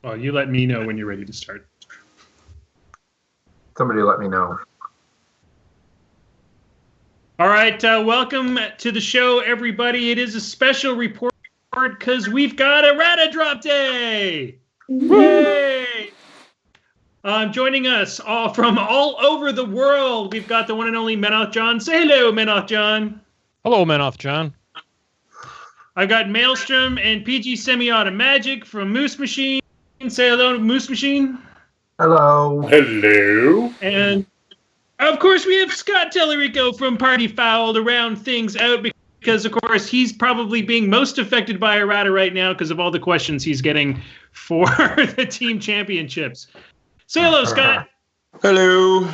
Well, you let me know when you're ready to start. Somebody let me know. All right, welcome to the show, everybody. It is a special report because we've got Errata Drop Day! Yay! Joining us all from all over the world, we've got the one and only Menoth John. Say hello, Menoth John. Hello, Menoth John. I've got Maelstrom and PG Semi-Auto Magic from Moosemachine. Say hello, Moosemachine. Hello. Hello. And of course, we have Scott Tellerico from Party Foul to round things out because, of course, he's probably being most affected by Errata right now because of all the questions he's getting for the team championships. Say hello, Scott. Hello.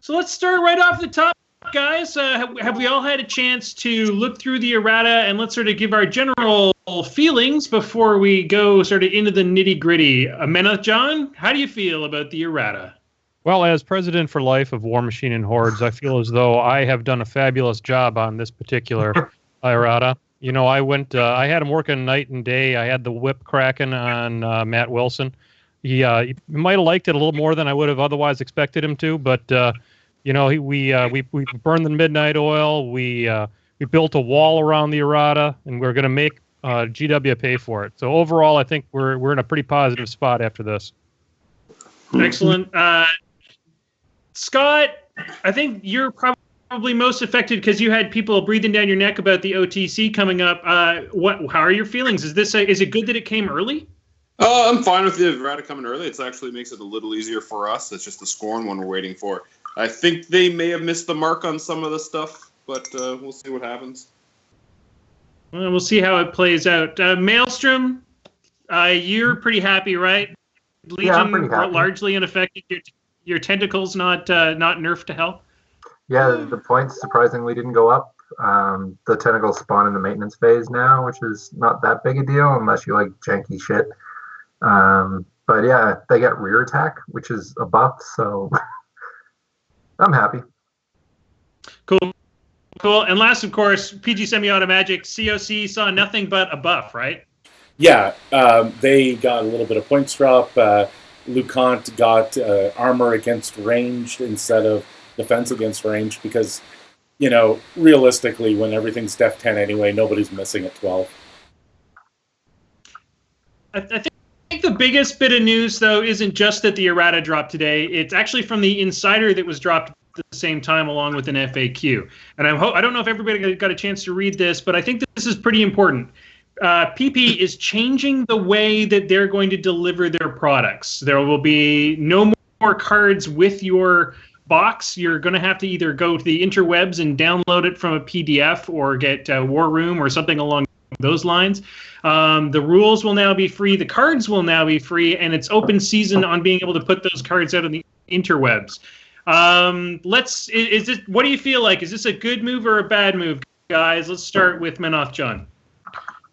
So let's start right off the top, guys. Have we all had a chance to look through the Errata, and let's sort of give our general feelings before we go sort of into the nitty-gritty. Menoth John, how do you feel about the Errata? Well, as president for life of Warmachine and Hordes, I feel as though I have done a fabulous job on this particular Errata. You know, I had him working night and day. I had the whip cracking on Matt Wilson. He might have liked it a little more than I would have otherwise expected him to, but you know, we burned the midnight oil. We built a wall around the Errata, and we're going to make GW pay for it. So overall, I think we're in a pretty positive spot after this. Excellent. Scott, I think you're probably most affected because you had people breathing down your neck about the OTC coming up. How are your feelings? Is it good that it came early? I'm fine with the Errata coming early. It actually makes it a little easier for us. It's just the Scorn one we're waiting for. I think they may have missed the mark on some of the stuff, but we'll see what happens. Well, we'll see how it plays out. Maelstrom, you're pretty happy, right? Legion, yeah, I'm pretty happy. Largely unaffected. Your tentacles not nerfed to hell? Yeah, the points surprisingly didn't go up. The tentacles spawn in the maintenance phase now, which is not that big a deal unless you like janky shit. But yeah, they get rear attack, which is a buff, so I'm happy. Cool. And last, of course, PG Semi-Auto Magic, COC saw nothing but a buff, right? Yeah, they got a little bit of points drop. LeConte got armor against ranged instead of defense against ranged because, you know, realistically, when everything's def 10 anyway, nobody's missing at 12. I think the biggest bit of news, though, isn't just that the Errata dropped today. It's actually from the Insider that was dropped at the same time along with an FAQ. And I don't know if everybody got a chance to read this, but I think this is pretty important. PP is changing the way that they're going to deliver their products. There will be no more cards with your box. You're going to have to either go to the interwebs and download it from a PDF or get War Room or something along those lines. The rules will now be free. The cards will now be free, and it's open season on being able to put those cards out on the interwebs. What do you feel like? Is this a good move or a bad move, guys? Let's start with Menoth John.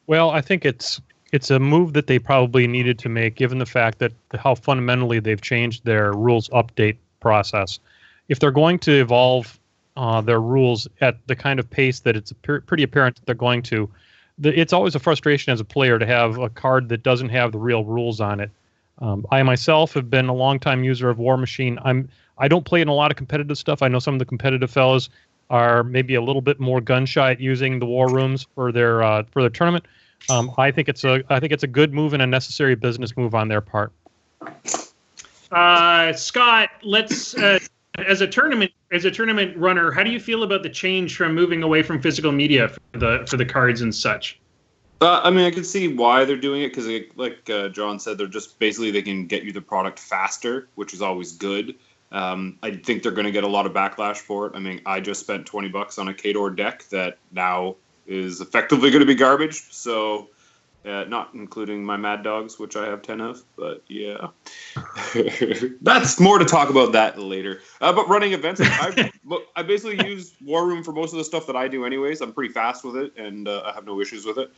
Well, I think it's a move that they probably needed to make, given the fact that how fundamentally they've changed their rules update process. If they're going to evolve their rules at the kind of pace that it's pretty apparent that they're going to, it's always a frustration as a player to have a card that doesn't have the real rules on it. I myself have been a longtime user of Warmachine. I don't play in a lot of competitive stuff. I know some of the competitive fellows are maybe a little bit more gun shy at using the war rooms for their tournament. I think it's a good move and a necessary business move on their part. Scott, let's as a tournament runner, how do you feel about the change from moving away from physical media for the cards and such? I mean, I can see why they're doing it because, like John said, they're just basically they can get you the product faster, which is always good. I think they're going to get a lot of backlash for it. I mean, I just spent $20 on a Kador deck that now is effectively going to be garbage. So, not including my Mad Dogs, which I have 10 of. But yeah, that's more to talk about that later. But running events, I basically use War Room for most of the stuff that I do anyways. I'm pretty fast with it, and I have no issues with it.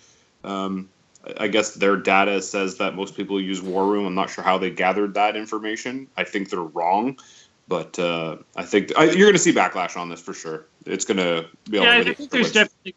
I guess their data says that most people use War Room. I'm not sure how they gathered that information. I think they're wrong. But I think you're going to see backlash on this for sure. It's going to be. Yeah, I think there's definitely.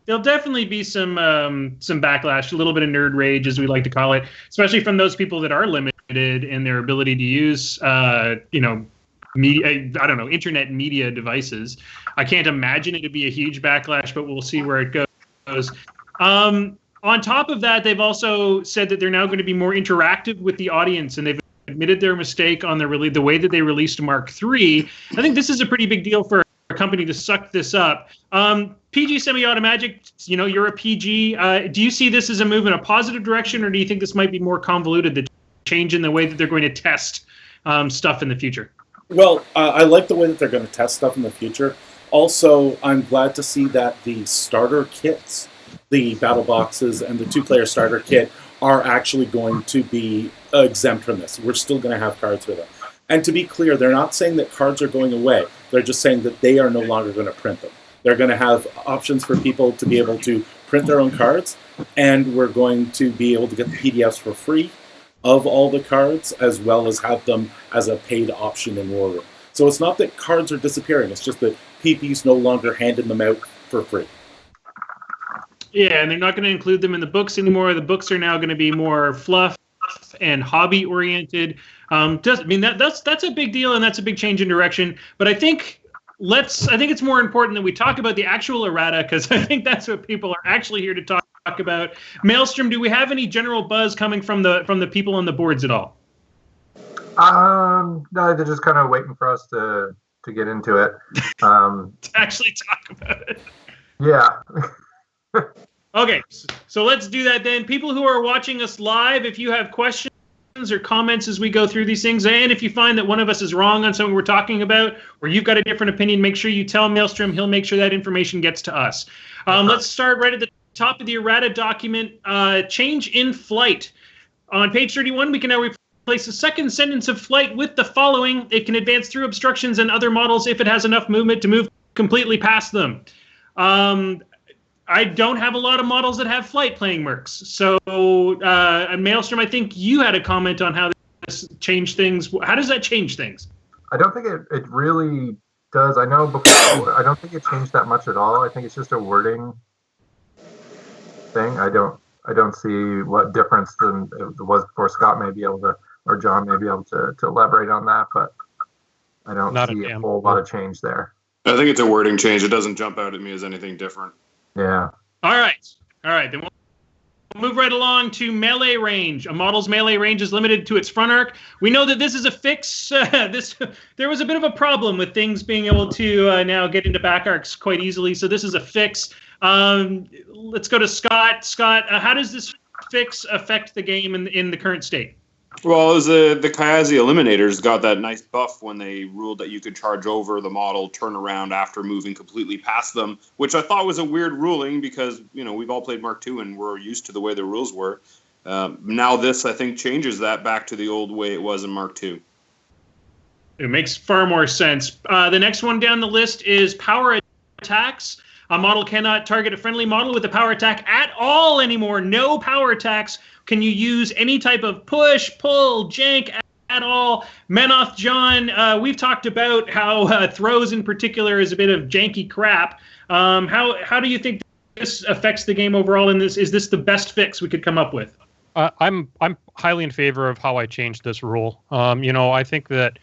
there'll definitely be some backlash, a little bit of nerd rage, as we like to call it, especially from those people that are limited in their ability to use, media. I don't know, internet media devices. I can't imagine it'd be a huge backlash, but we'll see where it goes. On top of that, they've also said that they're now going to be more interactive with the audience, and they've admitted their mistake on the way that they released Mark III. I think this is a pretty big deal for a company to suck this up. PG Semi-Automatic, you're a PG. Do you see this as a move in a positive direction, or do you think this might be more convoluted, the change in the way that they're going to test stuff in the future? Well, I like the way that they're going to test stuff in the future. Also, I'm glad to see that the starter kits, the battle boxes and the two-player starter kit, are actually going to be exempt from this. We're still going to have cards with them. And to be clear, they're not saying that cards are going away. They're just saying that they are no longer going to print them. They're going to have options for people to be able to print their own cards, and we're going to be able to get the PDFs for free of all the cards, as well as have them as a paid option in War Room. So it's not that cards are disappearing, it's just that PP's no longer handing them out for free. Yeah, and they're not going to include them in the books anymore. The books are now going to be more fluff and hobby oriented. That's a big deal, and that's a big change in direction. But I think it's more important that we talk about the actual errata, because I think that's what people are actually here to talk about. Maelstrom, do we have any general buzz coming from the people on the boards at all? No, they're just kind of waiting for us to get into it. To actually talk about it. Yeah. Okay, so let's do that then. People who are watching us live, if you have questions or comments as we go through these things, and if you find that one of us is wrong on something we're talking about, or you've got a different opinion, make sure you tell Maelstrom. He'll make sure that information gets to us. Let's start right at the top of the errata document. Change in flight. On page 31, we can now replace the second sentence of flight with the following: it can advance through obstructions and other models if it has enough movement to move completely past them. I don't have a lot of models that have flight playing mercs. So, Maelstrom, I think you had a comment on how this changed things. How does that change things? I don't think it really does. I know before, I don't think it changed that much at all. I think it's just a wording thing. I don't see what difference than it was before. Scott may be able to, or John may be able to elaborate on that, but I don't see a whole lot of change there. I think it's a wording change. It doesn't jump out at me as anything different. Yeah. All right. Then we'll move right along to melee range. A model's melee range is limited to its front arc. We know that this is a fix. There was a bit of a problem with things being able to now get into back arcs quite easily. So this is a fix. Let's go to Scott. Scott, how does this fix affect the game in the current state? Well, it was the Kayazi Eliminators got that nice buff when they ruled that you could charge over the model, turn around after moving completely past them, which I thought was a weird ruling because, we've all played Mark II and we're used to the way the rules were. Now this, I think, changes that back to the old way it was in Mark II. It makes far more sense. The next one down the list is power attacks. A model cannot target a friendly model with a power attack at all anymore. No power attacks. Can you use any type of push, pull, jank at all? Menoth, John, we've talked about how throws in particular is a bit of janky crap. How do you think this affects the game overall in this? Is this the best fix we could come up with? I'm highly in favor of how I changed this rule. I think that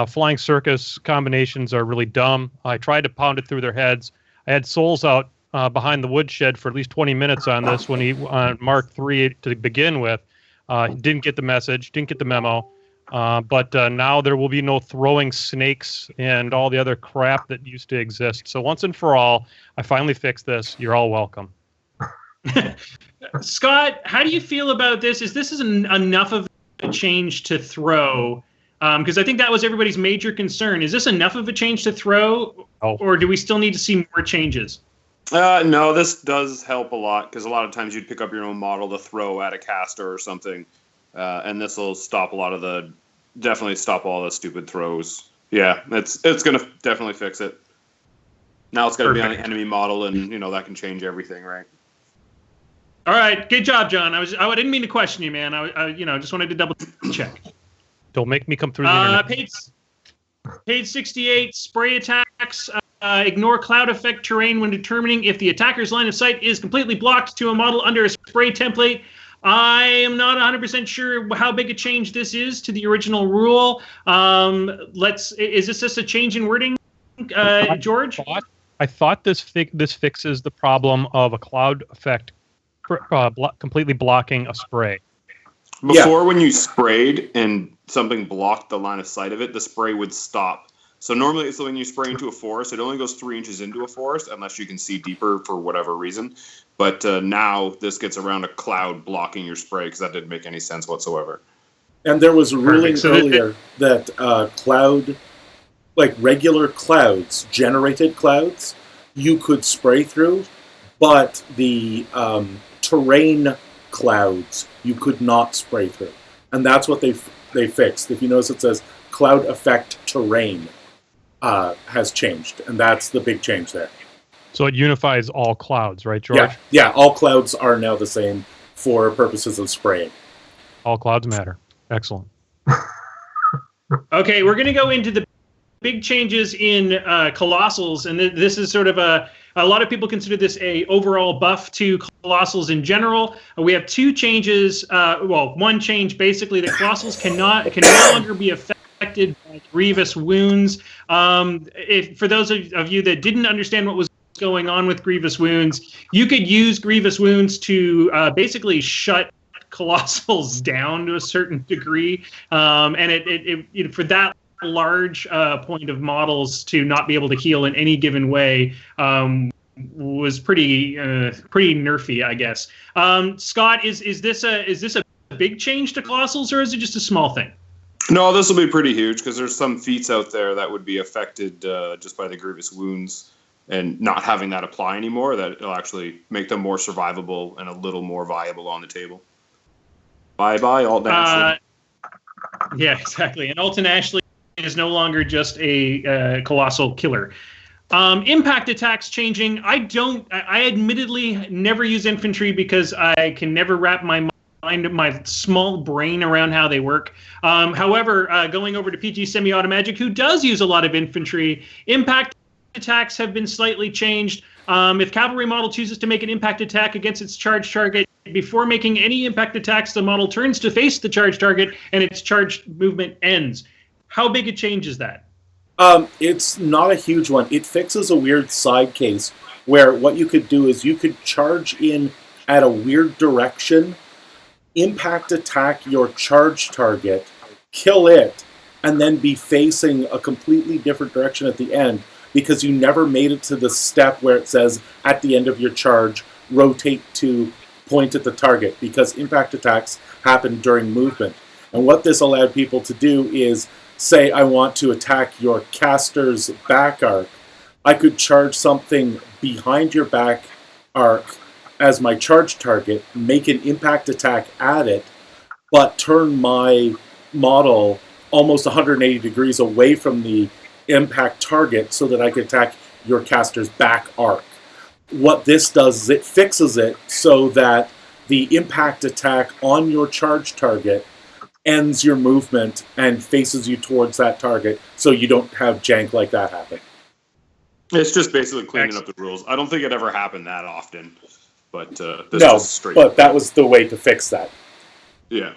flying circus combinations are really dumb. I tried to pound it through their heads. I had Souls out behind the woodshed for at least 20 minutes on this when he on Mark III to begin with. Didn't get the message, didn't get the memo. But now there will be no throwing snakes and all the other crap that used to exist. So once and for all, I finally fixed this. You're all welcome. Scott, how do you feel about this? Is this enough of a change to throw? Because I think that was everybody's major concern. Is this enough of a change to throw, or do we still need to see more changes? No, this does help a lot because a lot of times you'd pick up your own model to throw at a caster or something, and this will stop definitely stop all the stupid throws. Yeah, it's going to definitely fix it. Now it's got to be on the enemy model, and that can change everything, right? All right, good job, John. I didn't mean to question you, man. I just wanted to double check. Don't make me come through the internet. Page 68, spray attacks. ignore cloud effect terrain when determining if the attacker's line of sight is completely blocked to a model under a spray template. I am not 100% sure how big a change this is to the original rule. Is this just a change in wording, George? I thought this fixes the problem of a cloud effect completely blocking a spray. Before, when you sprayed and something blocked the line of sight of it, the spray would stop. So normally, when you spray into a forest, it only goes 3 inches into a forest unless you can see deeper for whatever reason. But now this gets around a cloud blocking your spray because that didn't make any sense whatsoever. And there was a ruling earlier that cloud, like regular clouds, generated clouds, you could spray through, but the terrain clouds you could not spray through. And that's what they fixed. If you notice, it says cloud effect terrain has changed, and that's the big change there. So it unifies all clouds, right, George? Yeah, all clouds are now the same for purposes of spraying. All clouds matter. Excellent. Okay, we're going to go into the big changes in Colossals, and this is sort of a lot of people consider this a overall buff to Colossals in general. We have 2 changes. One change basically that Colossals can no longer be affected by grievous wounds. For those of you that didn't understand what was going on with grievous wounds, you could use grievous wounds to basically shut Colossals down to a certain degree, and it for that large point of models to not be able to heal in any given way was pretty nerfy, I guess. Scott, is this a big change to Colossals, or is it just a small thing? No, this will be pretty huge because there's some feats out there that would be affected just by the grievous wounds, and not having that apply anymore, that it'll actually make them more survivable and a little more viable on the table. Bye-bye, Alton Ashley. Yeah, exactly. And Alton Ashley is no longer just a colossal killer. Impact attacks changing. I admittedly never use infantry because I can never wrap my small brain around how they work. However, going over to PG Semi-Automagic, who does use a lot of infantry, impact attacks have been slightly changed. If cavalry model chooses to make an impact attack against its charged target, before making any impact attacks, the model turns to face the charged target and its charged movement ends. How big a change is that? It's not a huge one. It fixes a weird side case where what you could do is you could charge in at a weird direction, impact attack your charged target, kill it, and then be facing a completely different direction at the end because you never made it to the step where it says at the end of your charge, rotate to point at the target, because impact attacks happen during movement. And what this allowed people to do is, say I want to attack your caster's back arc, I could charge something behind your back arc as my charge target, make an impact attack at it, but turn my model almost 180 degrees away from the impact target so that I could attack your caster's back arc. What this does is it fixes it so that the impact attack on your charge target ends your movement and faces you towards that target, so you don't have jank like that happen. It's just basically cleaning up the rules. I don't think it ever happened that often, but this no, is straight. But that was the way to fix that. Yeah.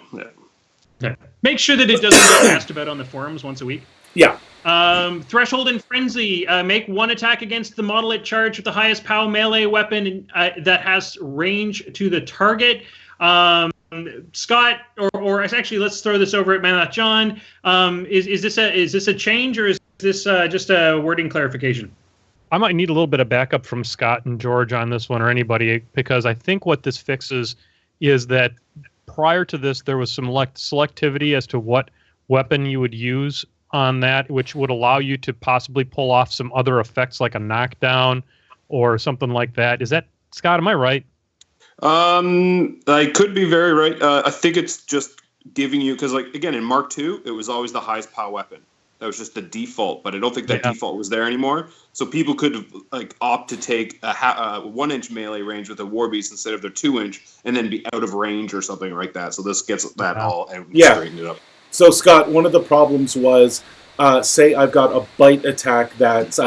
Make sure that it doesn't get asked about on the forums once a week. Yeah. Threshold and Frenzy. Make one attack against the model at charge with the highest POW melee weapon that has range to the target. Scott, or actually, let's throw this over at Manath John. Is this a change, or is this just a wording clarification? I might need a little bit of backup from Scott and George on this one, or anybody, because I think what this fixes is that prior to this, there was some selectivity as to what weapon you would use on that, which would allow you to possibly pull off some other effects like a knockdown or something like that. Is that, Scott, am I right? I could be very right. I think it's just giving you, because like again in Mark II, it was always the highest POW weapon. That was just the default, but I don't think that default was there anymore. So people could like opt to take a 1-inch melee range with a war beast instead of their 2-inch, and then be out of range or something like that. So this gets that all and straightened it up. So Scott, one of the problems was, say I've got a bite attack that's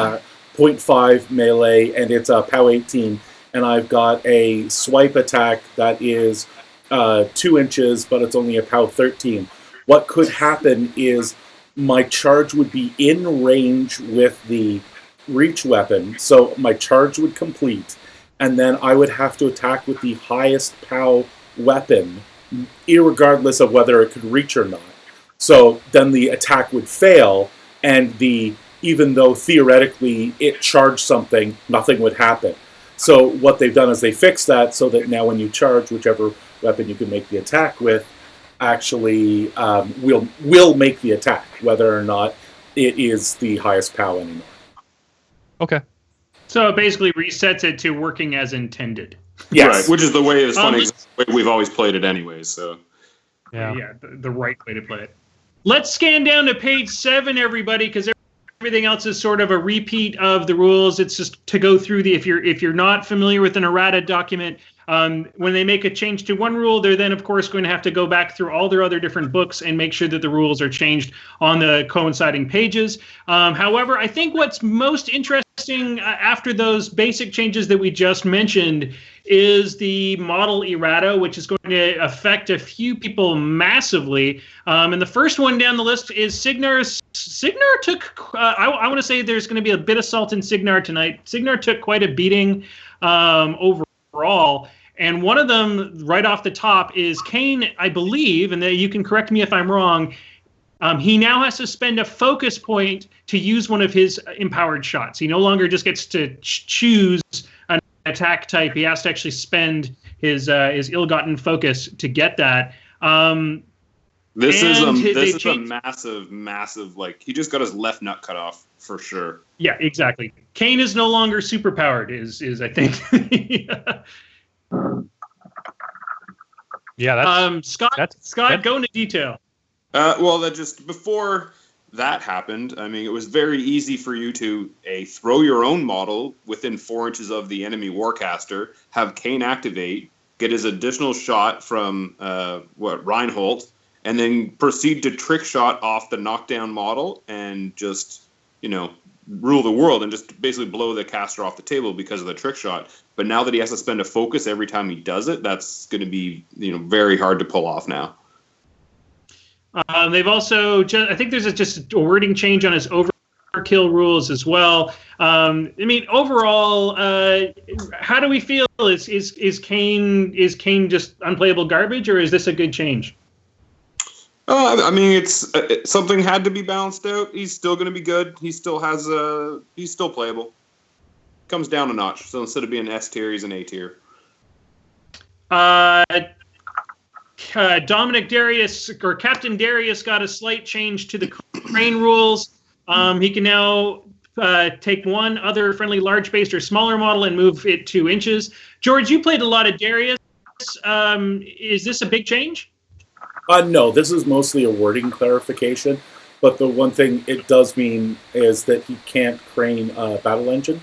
0.5 melee, and it's a POW 18, and I've got a swipe attack that is 2 inches, but it's only a POW 13. What could happen is my charge would be in range with the reach weapon, so my charge would complete, and then I would have to attack with the highest POW weapon, irregardless of whether it could reach or not. So then the attack would fail, and even though theoretically it charged something, nothing would happen. So what they've done is they fixed that so that now when you charge, whichever weapon you can make the attack with, actually will make the attack, whether or not it is the highest POW anymore. Okay. So it basically resets it to working as intended. Yes. Right, which is the way it's funny. We've always played it anyways, so. Yeah, the right way to play it. Let's scan down to page 7, everybody, because everything else is sort of a repeat of the rules. It's just to go through if you're not familiar with an errata document, when they make a change to one rule, they're then, of course, going to have to go back through all their other different books and make sure that the rules are changed on the coinciding pages. However, I think what's most interesting after those basic changes that we just mentioned is the model errata, which is going to affect a few people massively. And the first one down the list is Signar. Signar took, I want to say there's going to be a bit of salt in Signar tonight. Signar took quite a beating overall. And one of them right off the top is Kane, I believe, and you can correct me if I'm wrong. He now has to spend a focus point to use one of his empowered shots. He no longer just gets to choose an attack type. He has to actually spend his ill-gotten focus to get that. This is a massive, like, he just got his left nut cut off for sure. Yeah, exactly. Kane is no longer superpowered, is I think. Yeah, Scott, go into detail. Well, that just before that happened, I mean, it was very easy for you to throw your own model within 4 inches of the enemy Warcaster, have Kane activate, get his additional shot from Reinhold, and then proceed to trick shot off the knockdown model and just, rule the world and just basically blow the caster off the table because of the trick shot. But now that he has to spend a focus every time he does it, that's going to be, very hard to pull off now. They've also, I think there's just a wording change on his overkill rules as well. I mean, overall, how do we feel? Is Kane just unplayable garbage, or is this a good change? I mean, it's something had to be balanced out. He's still going to be good. He still has he's still playable. Comes down a notch. So instead of being S tier, he's an A tier. Dominic Darius, or Captain Darius, got a slight change to the crane rules. He can now take one other friendly large-based or smaller model and move it 2 inches. George, you played a lot of Darius. Is this a big change? No, this is mostly a wording clarification. But the one thing it does mean is that he can't crane a battle engine.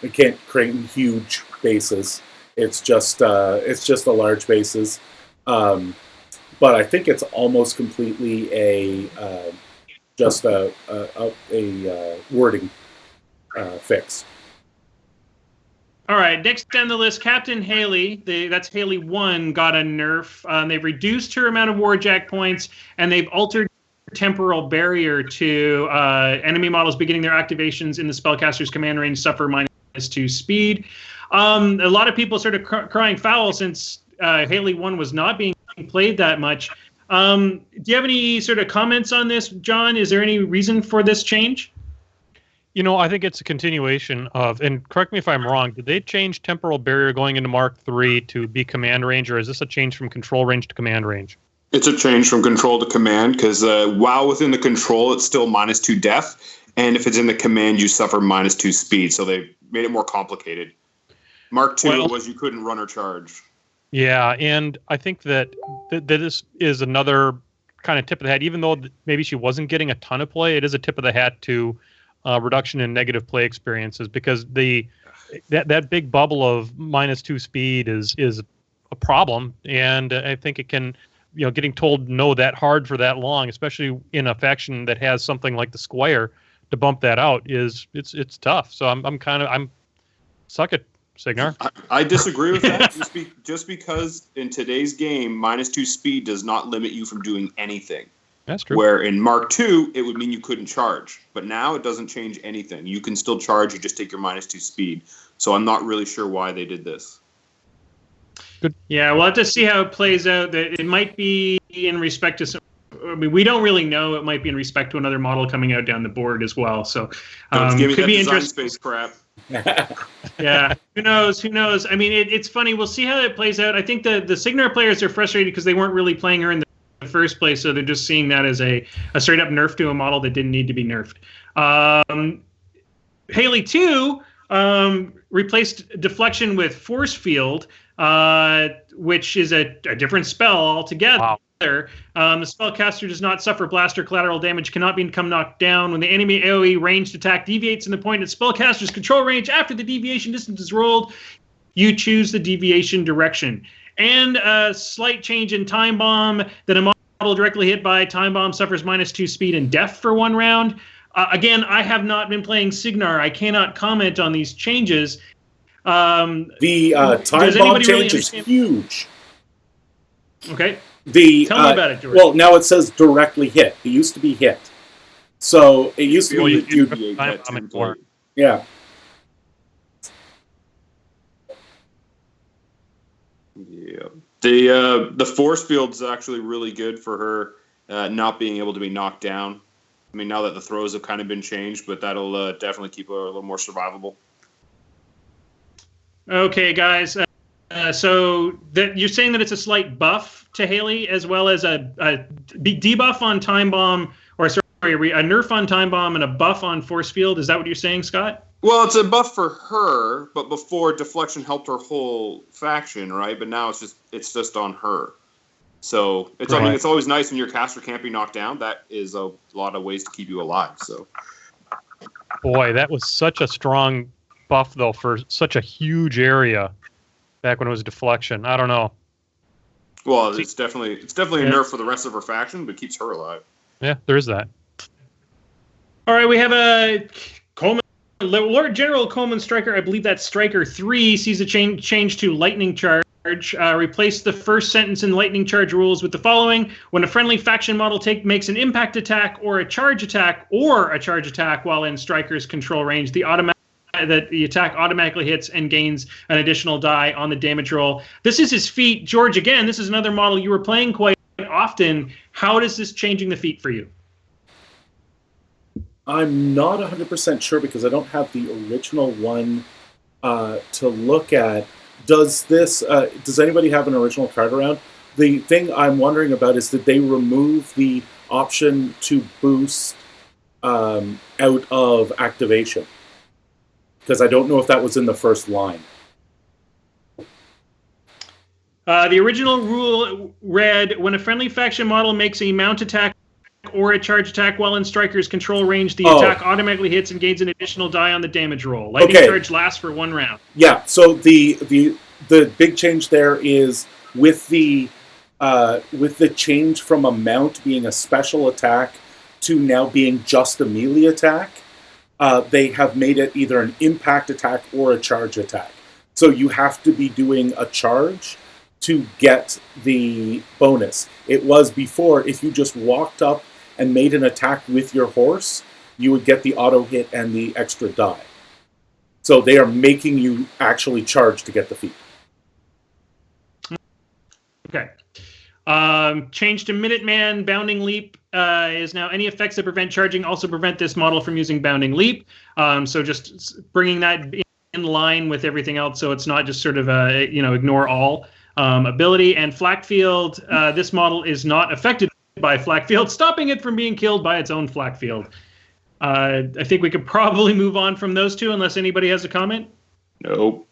He can't crane huge bases. It's just the large bases, but I think it's almost completely just a wording fix. All right, next on the list, Captain Haley. That's Haley 1 got a nerf. They've reduced her amount of Warjack points, and they've altered temporal barrier to enemy models beginning their activations in the spellcaster's command range suffer -2 speed. A lot of people sort of crying foul since Haley 1 was not being played that much. Do you have any sort of comments on this, John? Is there any reason for this change? I think it's a continuation of, and correct me if I'm wrong, did they change temporal barrier going into Mark III to be command range, or is this a change from control range to command range? It's a change from control to command, because while within the control, it's still -2 death, and if it's in the command, you suffer -2 speed, so they made it more complicated. Mark II was you couldn't run or charge. Yeah, and I think that this is another kind of tip of the hat. Even though maybe she wasn't getting a ton of play, it is a tip of the hat to reduction in negative play experiences, because that big bubble of -2 speed is a problem, and I think it can, getting told no that hard for that long, especially in a faction that has something like the Squire to bump that out is it's tough. So I'm suck it, Signar. I disagree with that. just because in today's game, -2 speed does not limit you from doing anything. That's true. Where in Mark II, it would mean you couldn't charge. But now it doesn't change anything. You can still charge, you just take your -2 speed. So I'm not really sure why they did this. Good. Yeah, we'll have to see how it plays out. It might be in respect to some. I mean, we don't really know. It might be in respect to another model coming out down the board as well. So Don't give me could that be design interesting. space crap. Yeah, who knows? Who knows? I mean, it's funny. We'll see how it plays out. I think the Signar players are frustrated because they weren't really playing her in the first place, so they're just seeing that as a straight up nerf to a model that didn't need to be nerfed. Haley 2 replaced deflection with force field, which is a different spell altogether. Wow. The spellcaster does not suffer blast or collateral damage, cannot become knocked down. When the enemy AoE ranged attack deviates in the point of spellcaster's control range after the deviation distance is rolled, you choose the deviation direction. And a slight change in Time Bomb, that a model directly hit by Time Bomb suffers -2 speed and death for 1 round. Again, I have not been playing Signar. I cannot comment on these changes. The Time Bomb change is huge. Okay. Tell me about it, George. Well, now it says directly hit. It used to be hit. So it used to be you deviate that time template. yeah. Yeah. The force field's actually really good for her not being able to be knocked down. I mean, now that the throws have kind of been changed, but that'll definitely keep her a little more survivable. Okay, guys. So you're saying that it's a slight buff to Haley as well as a debuff on Time Bomb, or sorry, a nerf on Time Bomb and a buff on Force Field. Is that what you're saying, Scott? Well, it's a buff for her, but before deflection helped her whole faction, right? But now it's just on her. So I mean, it's always nice when your caster can't be knocked down. That is a lot of ways to keep you alive. So, Boy, that was such a strong buff though for such a huge area back when it was deflection. I don't know. Well, it's definitely a nerf for the rest of her faction, but keeps her alive. Yeah, there is that. All right, we have a Coleman, Lord General Coleman Striker. I believe that's Striker 3 sees a change to Lightning Charge. Replace the first sentence in Lightning Charge rules with the following: when a friendly faction model makes an impact attack or a charge attack while in Striker's control range, the attack automatically hits and gains an additional die on the damage roll. This is his feat. George, again, this is another model you were playing quite often. How does this changing the feat for you? I'm not 100% sure because I don't have the original one to look at. Does anybody have an original card around? The thing I'm wondering about is that they remove the option to boost out of activation. Because I don't know if that was in the first line. The original rule read, when a friendly faction model makes a mount attack or a charge attack while in Striker's control range, the attack automatically hits and gains an additional die on the damage roll. Lightning Charge lasts for 1 round. Yeah, so the big change there is with the change from a mount being a special attack to now being just a melee attack, they have made it either an impact attack or a charge attack. So you have to be doing a charge to get the bonus. It was before, if you just walked up and made an attack with your horse, you would get the auto hit and the extra die. So they are making you actually charge to get the feat. Okay. Change to Minuteman. Bounding Leap is now any effects that prevent charging also prevent this model from using Bounding Leap. So just bringing that in line with everything else, so it's not just sort of a ignore all ability. And Flak Field, this model is not affected by Flak Field, stopping it from being killed by its own Flak Field. I think we could probably move on from those two unless anybody has a comment. Nope.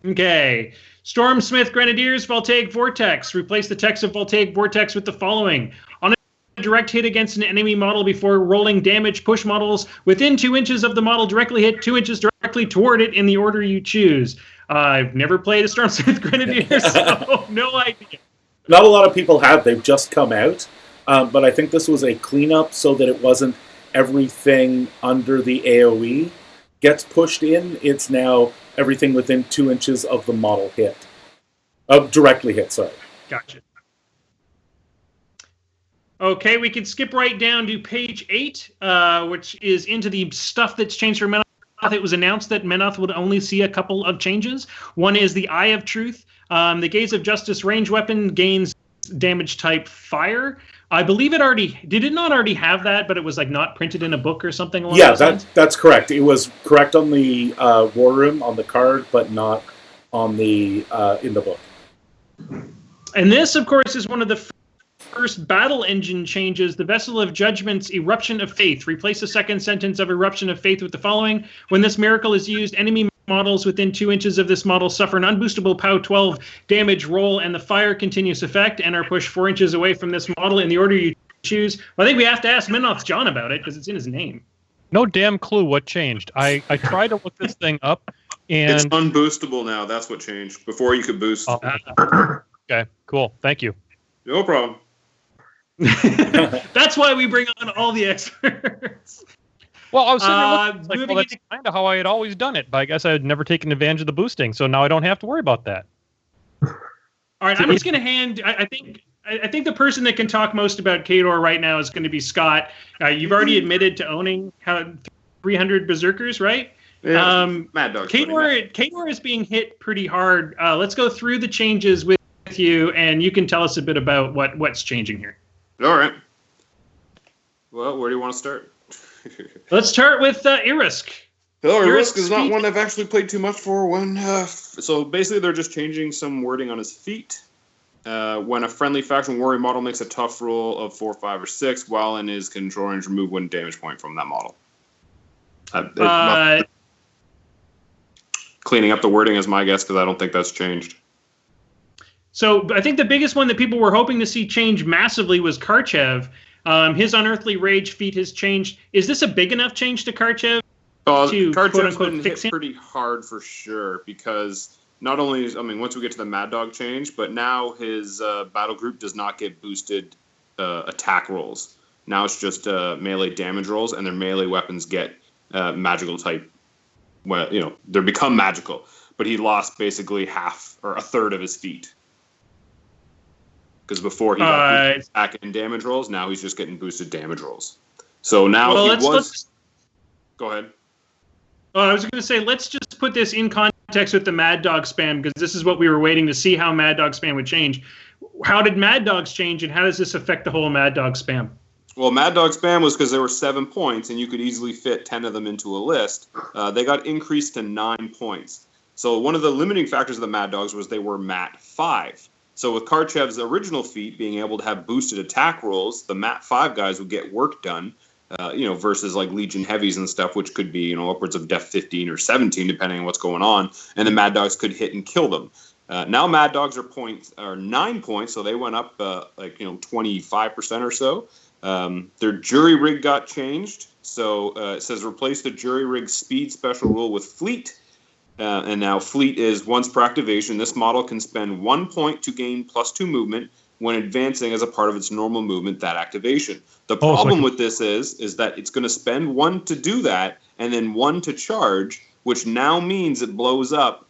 Okay. Stormsmith Grenadiers, Voltaic Vortex. Replace the text of Voltaic Vortex with the following. On a direct hit against an enemy model before rolling damage, push models within 2 inches of the model directly hit 2 inches directly toward it in the order you choose. I've never played a Stormsmith Grenadier, so no idea. Not a lot of people have. They've just come out. But I think this was a cleanup so that it wasn't everything under the AoE gets pushed in. It's now everything within 2 inches of the model hit. Directly hit, sorry. Gotcha. Okay, we can skip right down to page 8, which is into the stuff that's changed for Menoth. It was announced that Menoth would only see a couple of changes. One is the Eye of Truth. The Gaze of Justice range weapon gains damage type fire. I believe did it not already have that, but it was like not printed in a book or something along those lines? That's correct. It was correct on the War Room, on the card, but not on the in the book. And this, of course, is one of the first battle engine changes. The Vessel of Judgment's Eruption of Faith. Replace the second sentence of Eruption of Faith with the following. When this miracle is used, enemy models within 2 inches of this model suffer an unboostable POW 12 damage roll and the fire continuous effect and are pushed 4 inches away from this model in the order you choose. Well, I think we have to ask Menoth's John about it because it's in his name. No damn clue what changed. I tried to look this thing up, and it's unboostable now. That's what changed. Before you could boost. Okay, cool. Thank you. No problem. That's why we bring on all the experts. Well, I was sitting there looking, that's kind of how I had always done it, but I guess I had never taken advantage of the boosting, so now I don't have to worry about that. All right, I'm just going to hand. I think the person that can talk most about Khador right now is going to be Scott. You've already admitted to owning 300 Berserkers, right? Yeah, Mad Dog. Khador is being hit pretty hard. Let's go through the changes with you, and you can tell us a bit about what's changing here. All right. Well, where do you want to start? Let's start with Irisk. Well, Irisk is not one I've actually played too much for. So basically, they're just changing some wording on his feat. When a friendly faction warrior model makes a tough roll of 4, 5, or 6, while in his control range, remove 1 damage point from that model. Cleaning up the wording is my guess because I don't think that's changed. So I think the biggest one that people were hoping to see change massively was Karchev. His Unearthly Rage feat has changed. Is this a big enough change to Karchev? Karchev's been hit pretty hard for sure because not only, once we get to the Mad Dog change, but now his battle group does not get boosted attack rolls. Now it's just melee damage rolls, and their melee weapons get magical type. Well, they become magical, but he lost basically half or a third of his feat. Because before he got boosted attack and damage rolls, now he's just getting boosted damage rolls. So now Go ahead. I was going to say, let's just put this in context with the Mad Dog spam, because this is what we were waiting to see how Mad Dog spam would change. How did Mad Dogs change, and how does this affect the whole Mad Dog spam? Well, Mad Dog spam was because there were 7 points, and you could easily fit 10 of them into a list. They got increased to 9 points. So one of the limiting factors of the Mad Dogs was they were Mat 5. So with Karchev's original feat being able to have boosted attack rolls, the Mat 5 guys would get work done, versus like Legion Heavies and stuff, which could be, upwards of Def 15 or 17, depending on what's going on. And the Mad Dogs could hit and kill them. Now Mad Dogs are 9 points, so they went up 25% or so. Their jury rig got changed. So it says replace the jury rig speed special rule with fleet. And now fleet is once per activation, this model can spend 1 point to gain +2 movement when advancing as a part of its normal movement, that activation. The problem with this is that it's going to spend 1 to do that and then 1 to charge, which now means it blows up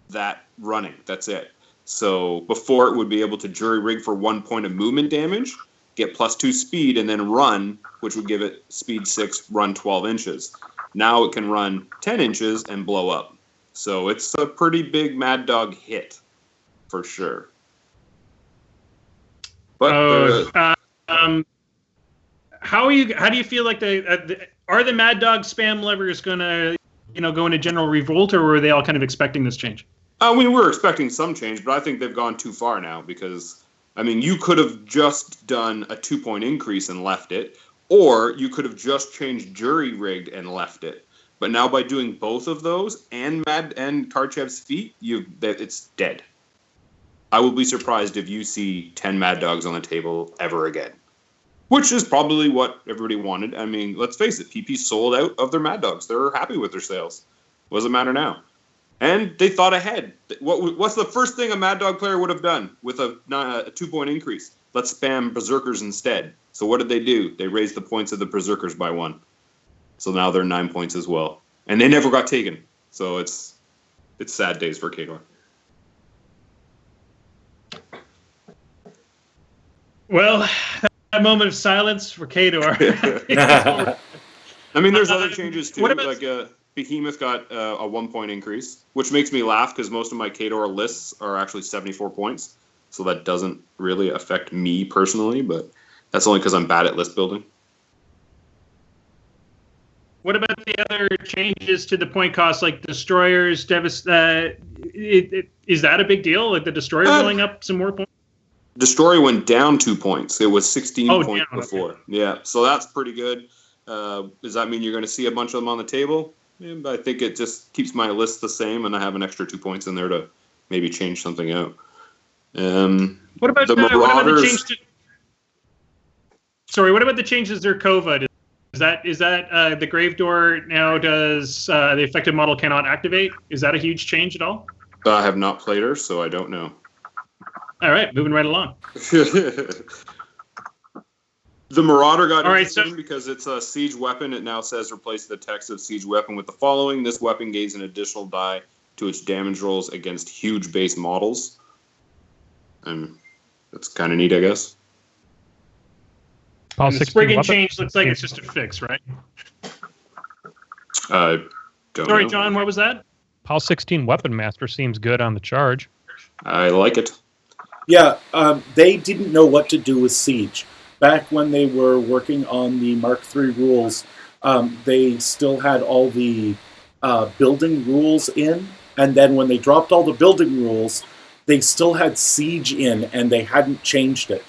that running. That's it. So before it would be able to jury rig for 1 point of movement damage, get +2 speed, and then run, which would give it speed 6, run 12 inches. Now it can run 10 inches and blow up. So it's a pretty big Mad Dog hit, for sure. But how do you feel like are the Mad Dog spam levers gonna go into general revolt, or were they all kind of expecting this change? We were expecting some change, but I think they've gone too far now because you could have just done a 2-point increase and left it, or you could have just changed jury rigged and left it. But now by doing both of those and Karchev's feat, it's dead. I will be surprised if you see 10 Mad Dogs on the table ever again. Which is probably what everybody wanted. Let's face it, PP sold out of their Mad Dogs. They're happy with their sales. What does it matter now? And they thought ahead. What's the first thing a Mad Dog player would have done with a 2-point increase? Let's spam Berserkers instead. So what did they do? They raised the points of the Berserkers by 1. So now they're 9 points as well. And they never got taken. So it's sad days for Khador. Well, a moment of silence for Khador. I mean, there's other changes too. What about- Like Behemoth got a 1 point increase, which makes me laugh because most of my Khador lists are actually 74 points. So that doesn't really affect me personally, but that's only because I'm bad at list building. What about the other changes to the point cost, like destroyers? Is that a big deal? Like the destroyer going up some more points? Destroyer went down 2 points. It was 16 points down, before. Okay. Yeah, so that's pretty good. Does that mean you're going to see a bunch of them on the table? Yeah, but I think it just keeps my list the same, and I have an extra 2 points in there to maybe change something out. What about the change to? Sorry, what about the changes to Zerkova? Is that the Grave Door now does the affected model cannot activate? Is that a huge change at all? I have not played her, so I don't know. All right, moving right along. The Marauder got interesting because it's a siege weapon. It now says replace the text of siege weapon with the following. This weapon gains an additional die to its damage rolls against huge base models. And that's kind of neat, I guess. And the Spriggan change looks like it's just a fix, right? Don't Sorry, know. John, what was that? PAL 16 Weapon Master seems good on the charge. I like it. Yeah, they didn't know what to do with Siege. Back when they were working on the Mark III rules, they still had all the building rules in, and then when they dropped all the building rules, they still had Siege in, and they hadn't changed it.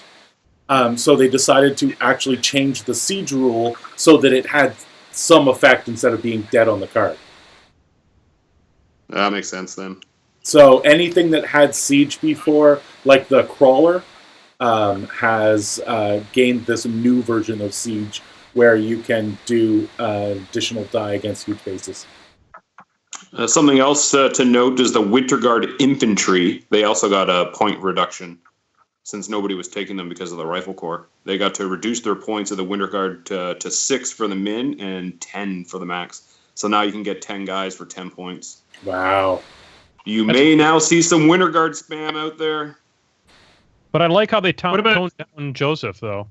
So they decided to actually change the Siege rule so that it had some effect instead of being dead on the card. That makes sense then. So anything that had Siege before, like the Crawler, has gained this new version of Siege where you can do additional die against huge bases. Something else to note is the Winter Guard Infantry. They also got a point reduction since nobody was taking them because of the Rifle Corps. They got to reduce their points of the Winter Guard to 6 for the min and 10 for the max. So now you can get 10 guys for 10 points. Wow. You may now see some Winter Guard spam out there. But I like how they toned down Joseph, though.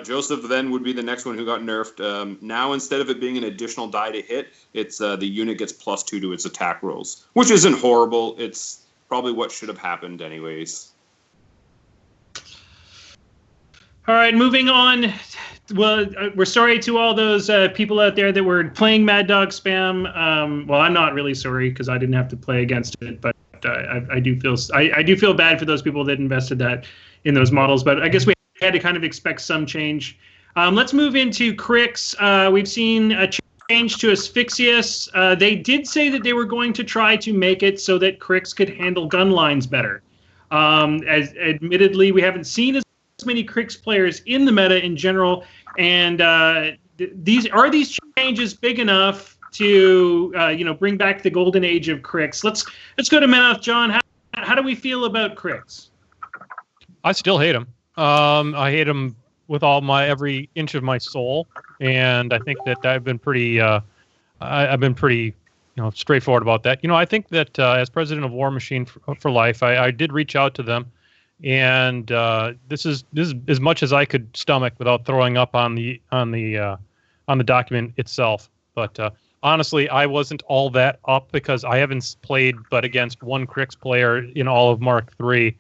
Joseph then would be the next one who got nerfed. Now, instead of it being an additional die to hit, it's the unit gets +2 to its attack rolls, which isn't horrible. It's probably what should have happened anyways. All right, moving on. Well, we're sorry to all those people out there that were playing Mad Dog spam. Well, I'm not really sorry because I didn't have to play against it, but I do feel bad for those people that invested that in those models. But I guess we had to kind of expect some change. Let's move into Crix. We've seen a change to Asphyxius. They did say that they were going to try to make it so that Crix could handle gun lines better. As admittedly, we haven't seen as many Crix players in the meta in general, and these changes big enough to bring back the golden age of Crix. Let's go to Menoth. John, how do we feel about Crix? I still hate him. I hate him with every inch of my soul, and I think that I've been pretty straightforward about that. I think that as president of War Machine for Life, I did reach out to them, and this is as much as I could stomach without throwing up on the document itself. But honestly, I wasn't all that up because I haven't played but against one Crix player in all of Mark III.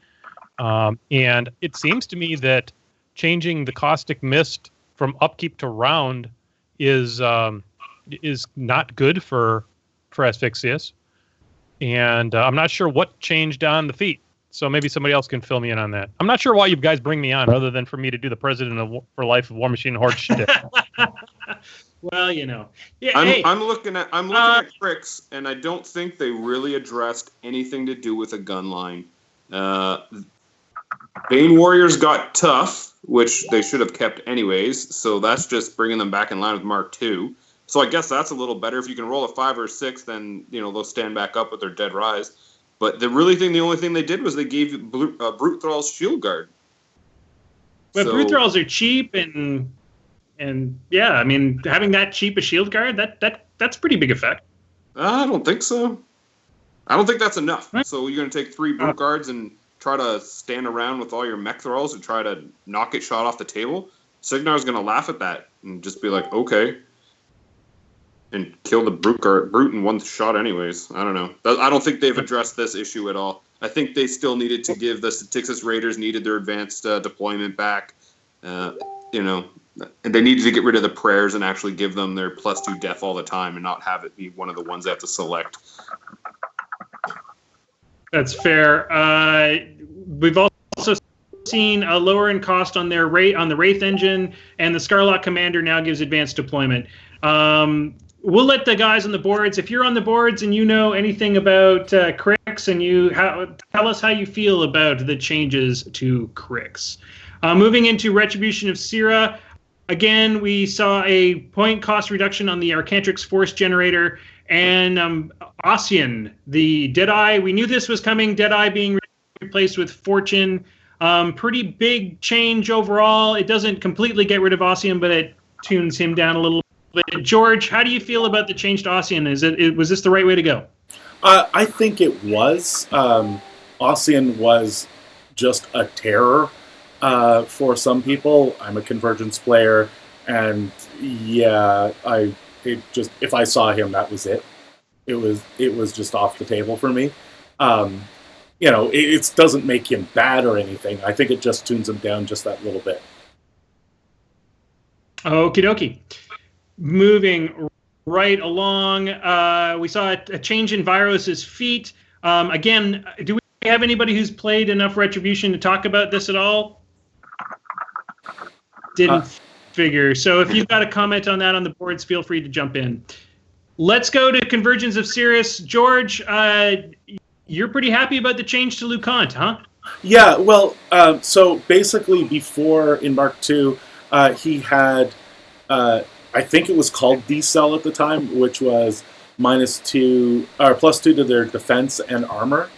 And it seems to me that changing the Caustic Mist from upkeep to round is not good for Asphyxius. And I'm not sure what changed on the feet. So maybe somebody else can fill me in on that. I'm not sure why you guys bring me on other than for me to do the president for life of War Machine Horde shit. Well, yeah. I'm looking at Crix, and I don't think they really addressed anything to do with a gun line. Bane Warriors got tough, which they should have kept anyways, so that's just bringing them back in line with Mark II. So I guess that's a little better. If you can roll a 5 or 6, then they'll stand back up with their dead rise. But the only thing they did was they gave Brute Thrall's Shield Guard. But Brute Thralls are cheap, and And yeah, I mean, having that cheap a shield guard, that's pretty big effect. I don't think so. I don't think that's enough. So you're going to take 3 brute guards and try to stand around with all your mech thralls and try to not get shot off the table? Signar's going to laugh at that and just be like, okay. And kill the brute in one shot anyways. I don't know. I don't think they've addressed this issue at all. I think they still needed to give the Texas Raiders needed their advanced deployment back. And they needed to get rid of the prayers and actually give them their +2 def all the time and not have it be one of the ones they have to select. That's fair. We've also seen a lower in cost on their on the Wraith engine, and the Scarlock Commander now gives advanced deployment. We'll let the guys on the boards, if you're on the boards and you know anything about Crix, and tell us how you feel about the changes to Crix. Moving into Retribution of Sira, again, we saw a point cost reduction on the Arcantrix Force Generator, and Ossian, the Deadeye. We knew this was coming, Deadeye being replaced with Fortune. Pretty big change overall. It doesn't completely get rid of Ossian, but it tunes him down a little bit. George, how do you feel about the change to Ossian? Was this the right way to go? I think it was. Ossian was just a terror for some people. I'm a Convergence player, and yeah, if I saw him, that was it. It was just off the table for me. It doesn't make him bad or anything. I think it just tunes him down just that little bit. Okie dokie. Moving right along, we saw a change in Viros's feat. Again, do we have anybody who's played enough Retribution to talk about this at all? Didn't figure. So if you've got a comment on that on the boards, feel free to jump in. Let's go to Convergence of Sirius. George, you're pretty happy about the change to LeConte, huh? Yeah, well, so basically before in Mark II, he had... I think it was called D-Cell at the time, which was -2 or +2 to their defense and armor.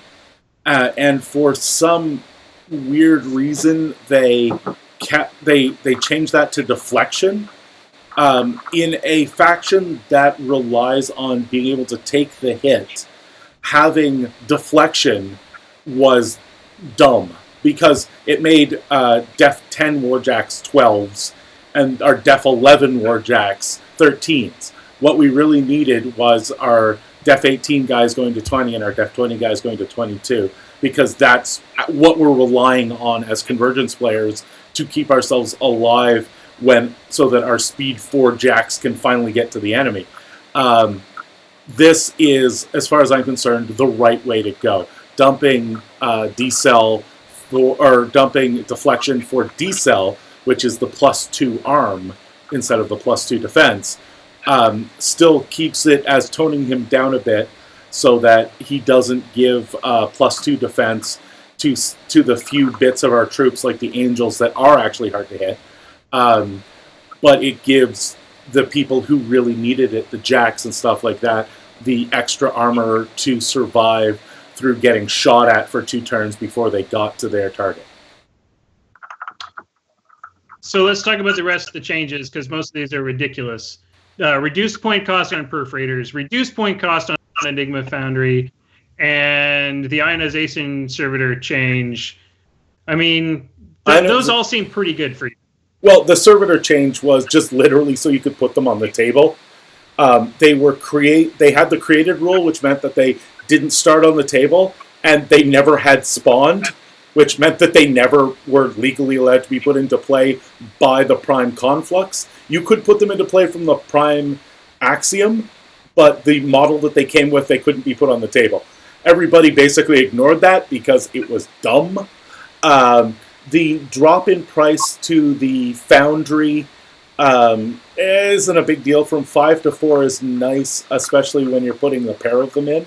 And for some weird reason, they changed that to deflection. In a faction that relies on being able to take the hit, having deflection was dumb because it made Def 10 Warjacks 12s and our Def 11 Warjacks 13s. What we really needed was our Def 18 guys going to 20 and our Def 20 guys going to 22, because that's what we're relying on as Convergence players to keep ourselves alive so that our Speed 4 Jacks can finally get to the enemy. This is, as far as I'm concerned, the right way to go. Dumping D-Cell dumping deflection for D-Cell, which is the +2 arm instead of the +2 defense, still keeps it as toning him down a bit so that he doesn't give +2 defense to the few bits of our troops like the Angels that are actually hard to hit. But it gives the people who really needed it, the Jacks and stuff like that, the extra armor to survive through getting shot at for 2 turns before they got to their target. So let's talk about the rest of the changes, because most of these are ridiculous. Reduced point cost on perforators, reduced point cost on Enigma Foundry, and the ionization servitor change. I mean, those all seem pretty good for you. Well, the servitor change was just literally so you could put them on the table. They had the created rule, which meant that they didn't start on the table, and they never had spawned, which meant that they never were legally allowed to be put into play by the Prime Conflux. You could put them into play from the Prime Axiom, but the model that they came with, they couldn't be put on the table. Everybody basically ignored that because it was dumb. The drop in price to the Foundry isn't a big deal. From 5 to 4 is nice, especially when you're putting the pair of them in.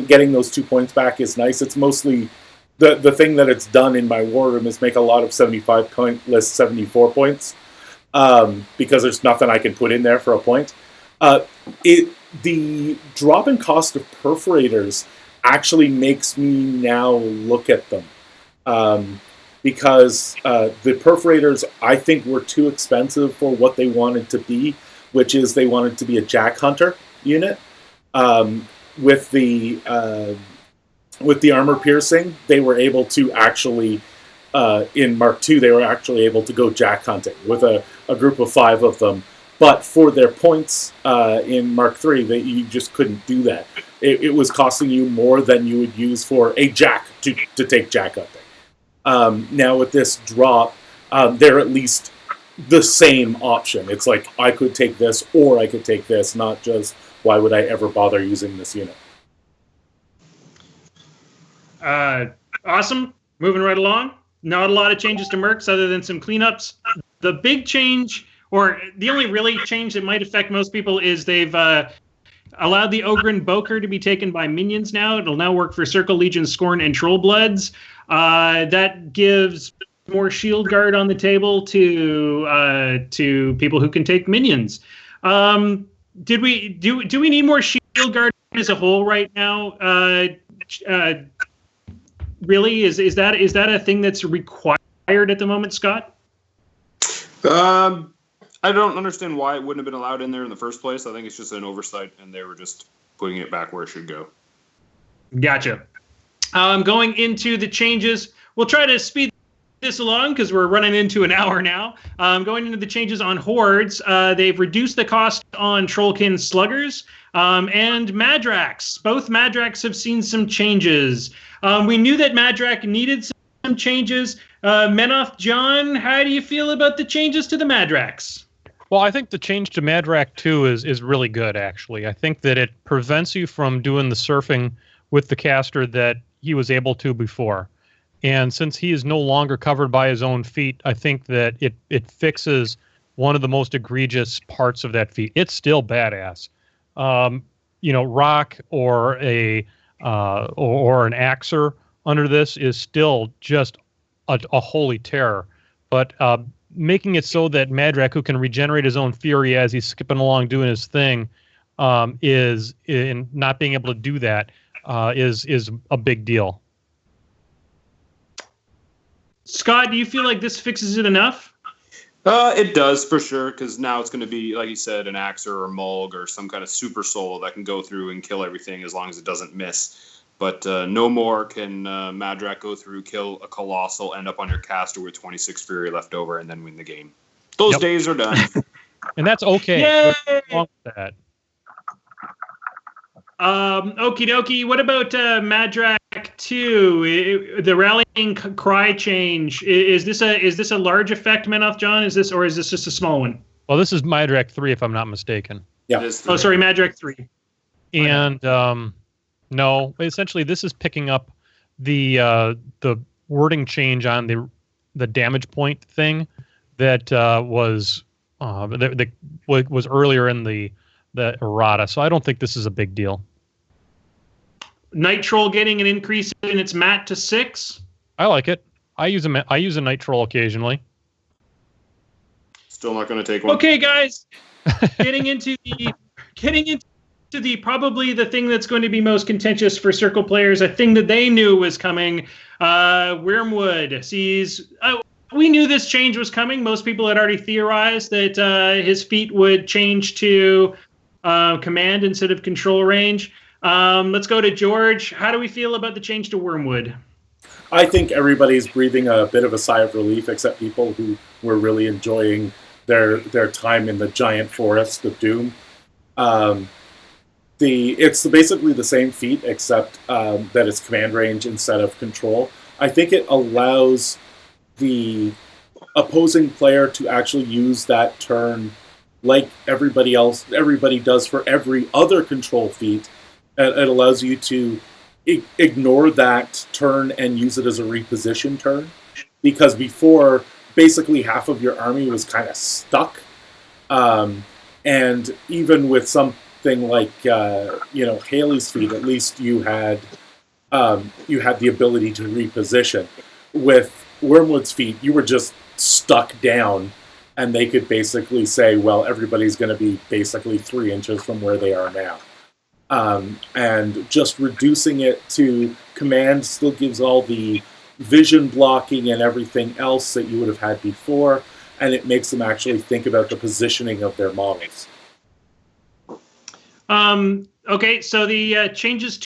Getting those 2 points back is nice. It's mostly... The thing that it's done in my war room is make a lot of 75-point lists 74 points, because there's nothing I can put in there for a point. The drop in cost of perforators actually makes me now look at them. because the perforators, I think, were too expensive for what they wanted to be, which is they wanted to be a Jack Hunter unit. With the armor piercing, they were able to actually, in Mark II, they were actually able to go Jack hunting with a group of 5 of them. But for their points in Mark III, you just couldn't do that. It was costing you more than you would use for a Jack to take Jack hunting. Now with this drop, they're at least the same option. It's like, I could take this or I could take this, not just, why would I ever bother using this unit? Awesome. Moving right along. Not a lot of changes to Mercs other than some cleanups. The big change, or the only really change that might affect most people, is they've allowed the Ogryn Boker to be taken by minions now. It'll now work for Circle, Legion, Scorn, and Troll Bloods. That gives more shield guard on the table to people who can take minions. Do we need more shield guard as a whole right now? Really, is that a thing that's required at the moment, Scott? I don't understand why it wouldn't have been allowed in there in the first place. I think it's just an oversight, and they were just putting it back where it should go. Gotcha. Going into the changes, we'll try to speed this along because we're running into an hour now. Going into the changes on hordes, they've reduced the cost on Trollkin Sluggers and Madrax. Both Madrax have seen some changes. We knew that Madrak needed some changes. Menoth, John, how do you feel about the changes to the Madrax? Well, I think the change to Madrak 2 is really good, actually. I think that it prevents you from doing the surfing with the caster that he was able to before. And since he is no longer covered by his own feat, I think that it fixes one of the most egregious parts of that feat. It's still badass. Rock or an Axer under this is still just a holy terror. But making it so that Madrak, who can regenerate his own fury as he's skipping along doing his thing, is in not being able to do that is a big deal. Scott, do you feel like this fixes it enough? It does, for sure, because now it's going to be, like you said, an Axer or a Mulg or some kind of super soul that can go through and kill everything as long as it doesn't miss. But no more can Madrak go through, kill a Colossal, end up on your caster with 26 Fury left over, and then win the game. Those days are done. And that's okay. Yay! Wrong with that. Okie dokie. What about Madrak 2? The rallying cry change. Is this a large effect, Menoth, John? Is this just a small one? Well, this is Madrak 3, if I'm not mistaken. Yeah. Oh, sorry, Madrak 3. And no, essentially this is picking up the wording change on the damage point thing that was earlier in the errata. So I don't think this is a big deal. Night Troll getting an increase in its mat to 6. I like it. I use a Night Troll occasionally. Still not going to take one. Okay, guys, getting into the probably the thing that's going to be most contentious for Circle players, a thing that they knew was coming. Wormwood sees. We knew this change was coming. Most people had already theorized that his feat would change to command instead of control range. Let's go to George. How do we feel about the change to Wormwood? I think everybody's breathing a bit of a sigh of relief, except people who were really enjoying their time in the giant forest of doom. It's basically the same feat, except that it's command range instead of control. I think it allows the opposing player to actually use that turn like everybody does for every other control feat. It allows you to ignore that turn and use it as a reposition turn, because before, basically half of your army was kind of stuck, and even with something like Haley's feat, at least you had the ability to reposition. With Wormwood's feat, you were just stuck down, and they could basically say, well, everybody's going to be basically 3 inches from where they are now. And just reducing it to command still gives all the vision blocking and everything else that you would have had before, and it makes them actually think about the positioning of their models. Okay, so the changes